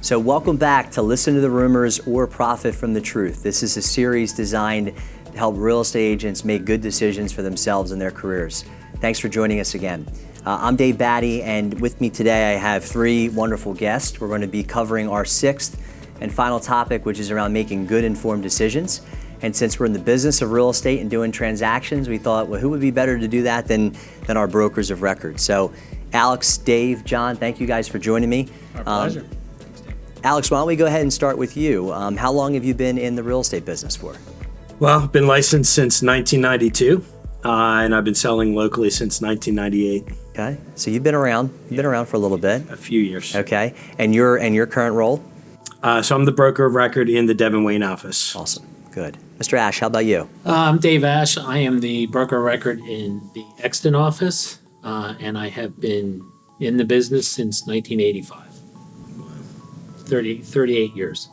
So welcome back to Listen to the Rumors or Profit from the Truth. This is a series designed to help real estate agents make good decisions for themselves and their careers. Thanks for joining us again. I'm Dave Batty, and with me today I have three wonderful guests. We're going to be covering our sixth and final topic, which is around making good informed decisions. And since we're in the business of real estate and doing transactions, we thought, well, who would be better to do that than our brokers of record? So Alex, Dave, John, thank you guys for joining me. Our pleasure. Alex, why don't we go ahead and start with you? How long have you been in the real estate business for? Well, I've been licensed since 1992, and I've been selling locally since 1998. Okay, so you've been around. You've been around for a little bit. A few years. Okay, and your current role? So I'm the broker of record in the Devon Wayne office. Awesome, good. Mr. Ashe, how about you? I'm Dave Ashe. I am the broker of record in the Exton office, and I have been in the business since 1985. 38 years.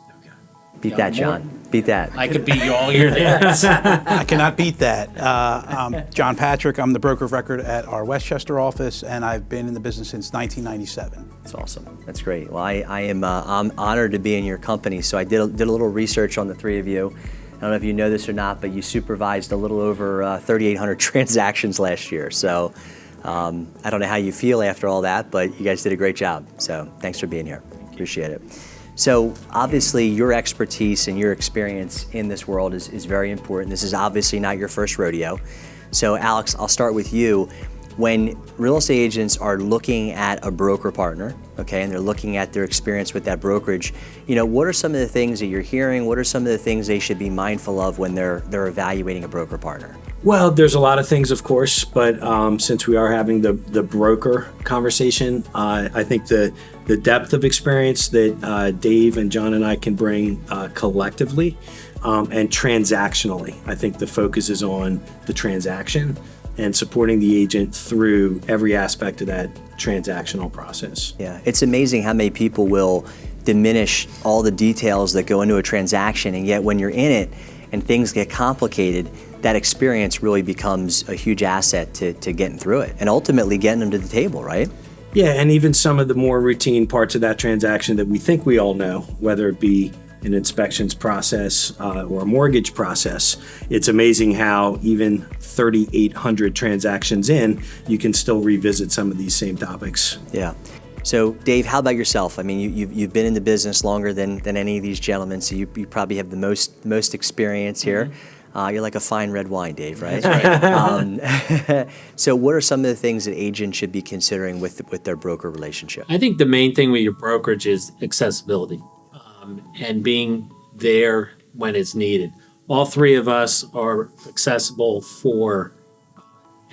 Beat that, John. Beat that. I could beat you all year there. I cannot beat that. I'm John Patrick. I'm the broker of record at our Westchester office, and I've been in the business since 1997. That's awesome. That's great. Well, I'm honored to be in your company. So I did a little research on the three of you. I don't know if you know this or not, but you supervised a little over 3,800 transactions last year. So I don't know how you feel after all that, but you guys did a great job. So thanks for being here. Appreciate it. So obviously your expertise and your experience in this world is very important. This is obviously not your first rodeo. So Alex, I'll start with you. When real estate agents are looking at a broker partner, okay, and they're looking at their experience with that brokerage, what are some of the things that you're hearing? What are some of the things they should be mindful of when they're evaluating a broker partner? Well, there's a lot of things, of course, but since we are having the broker conversation, I think the depth of experience that Dave and John and I can bring collectively and transactionally, I think the focus is on the transaction and supporting the agent through every aspect of that transactional process. Yeah, it's amazing how many people will diminish all the details that go into a transaction, and yet when you're in it and things get complicated, that experience really becomes a huge asset to getting through it and ultimately getting them to the table, right? Yeah, and even some of the more routine parts of that transaction that we think we all know, whether it be an inspections process or a mortgage process, it's amazing how even 3,800 transactions in, you can still revisit some of these same topics. Yeah. So Dave, how about yourself? I mean, you've been in the business longer than any of these gentlemen, so you probably have the most experience here. Mm-hmm. You're like a fine red wine, Dave, right? That's right. So what are some of the things that agents should be considering with their broker relationship? I think the main thing with your brokerage is accessibility and being there when it's needed. All three of us are accessible for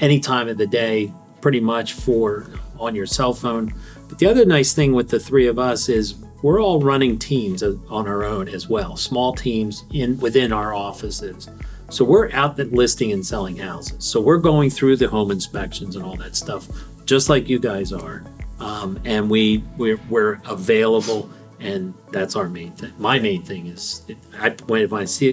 any time of the day, pretty much on your cell phone. But the other nice thing with the three of us is we're all running teams on our own as well, small teams within our offices. So we're out listing and selling houses. So we're going through the home inspections and all that stuff, just like you guys are. And we're available, and that's our main thing. My main thing is, if I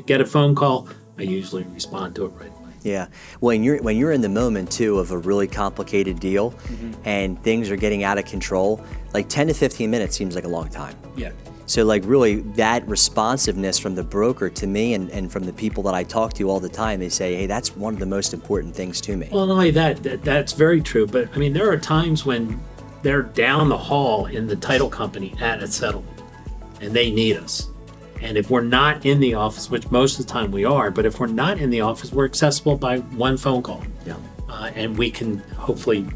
get a phone call, I usually respond to it right away. Yeah, when you're in the moment too of a really complicated deal, mm-hmm. and things are getting out of control, like 10 to 15 minutes seems like a long time. Yeah. So like really that responsiveness from the broker to me and from the people that I talk to all the time, they say, hey, that's one of the most important things to me. Well, not only that's very true, but I mean, there are times when they're down the hall in the title company at a settlement and they need us. And if we're not in the office, which most of the time we are, but if we're not in the office, we're accessible by one phone call. Yeah. And we can hopefully,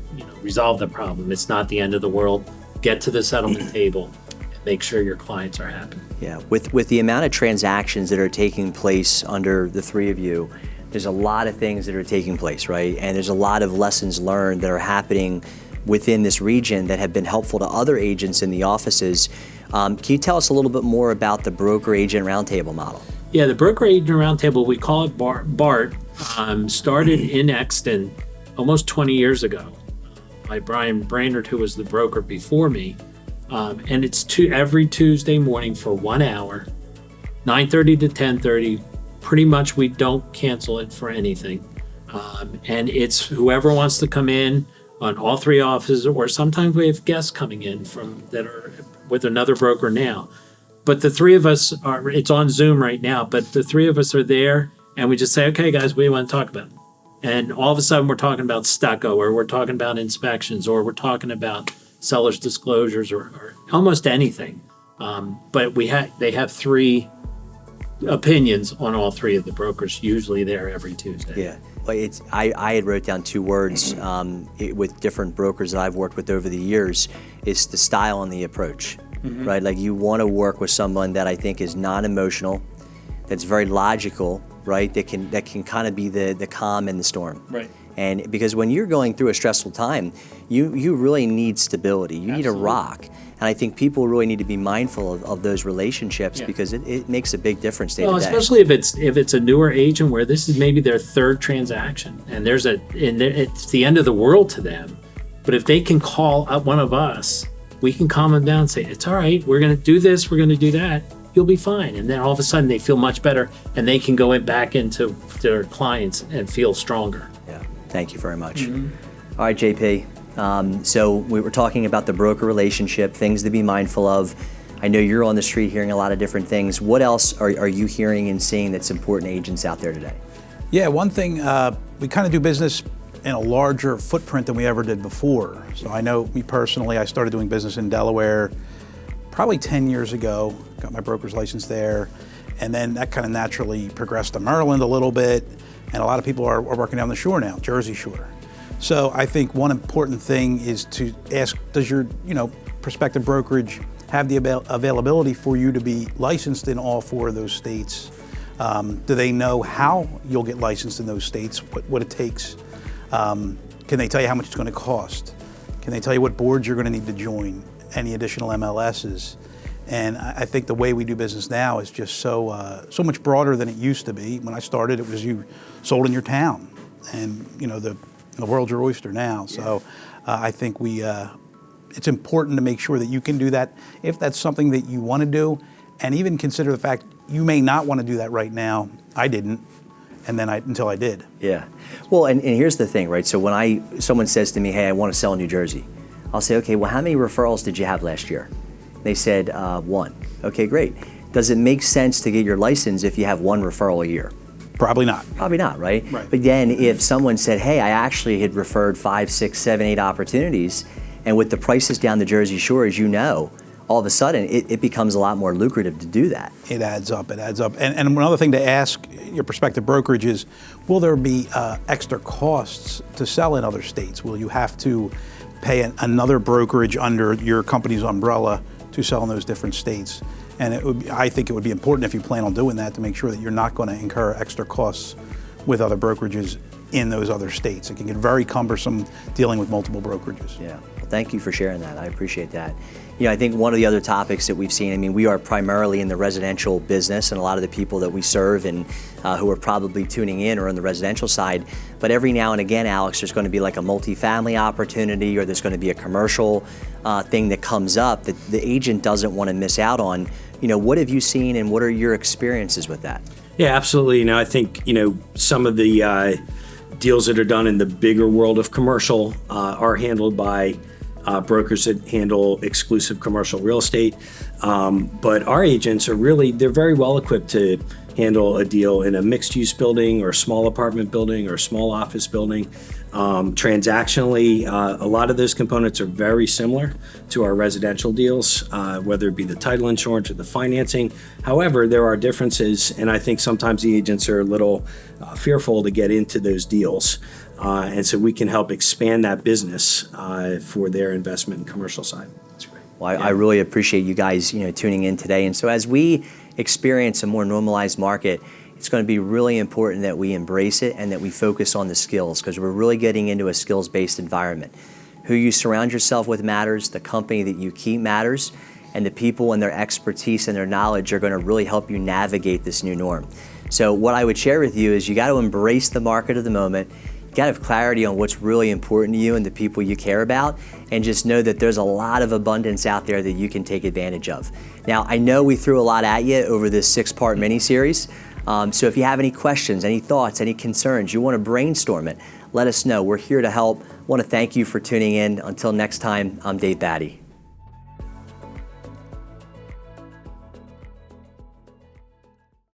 resolve the problem. It's not the end of the world. Get to the settlement table and make sure your clients are happy. Yeah. With the amount of transactions that are taking place under the three of you, there's a lot of things that are taking place, right? And there's a lot of lessons learned that are happening within this region that have been helpful to other agents in the offices. Can you tell us a little bit more about the Broker Agent Roundtable model? Yeah, the Broker Agent Roundtable, we call it BART, started in Exton almost 20 years ago by Brian Brainerd, who was the broker before me. And it's every Tuesday morning for 1 hour, 9:30 to 10:30. Pretty much we don't cancel it for anything. And it's whoever wants to come in on all three offices, or sometimes we have guests coming in that are with another broker now. But the three of us it's on Zoom right now, but the three of us are there and we just say, okay, guys, what do you want to talk about? And all of a sudden we're talking about stucco, or we're talking about inspections, or we're talking about seller's disclosures, or almost anything. But they have three opinions on all three of the brokers, usually there every Tuesday. Yeah. Well, I had wrote down two words with different brokers that I've worked with over the years. It's the style and the approach, right? Like you want to work with someone that I think is non-emotional, that's very logical, right? That can kind of be the calm in the storm. Right. And because when you're going through a stressful time, you really need stability. You need a rock. And I think people really need to be mindful of those relationships because it makes a big difference day to day. Especially if it's a newer agent where this is maybe their third transaction and it's the end of the world to them. But if they can call up one of us, we can calm them down and say, it's all right, we're going to do this, we're going to do that, you'll be fine. And then all of a sudden they feel much better and they can go back into their clients and feel stronger. Yeah, thank you very much. All right, JP. So we were talking about the broker relationship, things to be mindful of. I know you're on the street hearing a lot of different things. What else are you hearing and seeing that's important to agents out there today? Yeah, one thing, we kind of do business in a larger footprint than we ever did before. So I know me personally, I started doing business in Delaware probably 10 years ago, got my broker's license there, and then that kind of naturally progressed to Maryland a little bit, and a lot of people are working down the shore now, Jersey Shore. So I think one important thing is to ask, does your prospective brokerage have the availability for you to be licensed in all four of those states? Do they know how you'll get licensed in those states, what it takes? Can they tell you how much it's going to cost? Can they tell you what boards you're going to need to join? Any additional MLSs? And I think the way we do business now is just so much broader than it used to be. When I started, it was you sold in your town, and the world's your oyster now. So I think it's important to make sure that you can do that if that's something that you want to do, and even consider the fact you may not want to do that right now. I didn't, and then until I did. Yeah. Well, and here's the thing, right? So when someone says to me, hey, I want to sell in New Jersey, I'll say, okay, well, how many referrals did you have last year? They said, one. Okay, great. Does it make sense to get your license if you have one referral a year? Probably not. Probably not, right? But then if someone said, hey, I actually had referred 5, 6, 7, 8 opportunities, and with the prices down the Jersey Shore, as you know, all of a sudden it becomes a lot more lucrative to do that. It adds up. And another thing to ask your prospective brokerage is, will there be extra costs to sell in other states? Will you have to pay another brokerage under your company's umbrella to sell in those different states? And I think it would be important, if you plan on doing that, to make sure that you're not going to incur extra costs with other brokerages in those other states. It can get very cumbersome dealing with multiple brokerages. Yeah, well, thank you for sharing that. I appreciate that. I think one of the other topics that we've seen, we are primarily in the residential business, and a lot of the people that we serve and who are probably tuning in are on the residential side. But every now and again, Alex, there's going to be like a multifamily opportunity, or there's going to be a commercial thing that comes up that the agent doesn't want to miss out on. What have you seen, and what are your experiences with that? Yeah, absolutely. I think, some of the deals that are done in the bigger world of commercial are handled by brokers that handle exclusive commercial real estate. But our agents they're very well equipped to handle a deal in a mixed-use building or a small apartment building or a small office building. Transactionally, a lot of those components are very similar to our residential deals, whether it be the title insurance or the financing. However, there are differences, and I think sometimes the agents are a little fearful to get into those deals. And so we can help expand that business for their investment and commercial side. That's great. Well, I really appreciate you guys tuning in today. And so as we experience a more normalized market, it's going to be really important that we embrace it and that we focus on the skills, because we're really getting into a skills-based environment. Who you surround yourself with matters, the company that you keep matters, and the people and their expertise and their knowledge are going to really help you navigate this new norm. So what I would share with you is you got to embrace the market of the moment. You got to have clarity on what's really important to you and the people you care about, and just know that there's a lot of abundance out there that you can take advantage of. Now, I know we threw a lot at you over this 6-part mini-series. So if you have any questions, any thoughts, any concerns, you want to brainstorm it, let us know. We're here to help. I want to thank you for tuning in. Until next time, I'm Dave Batty.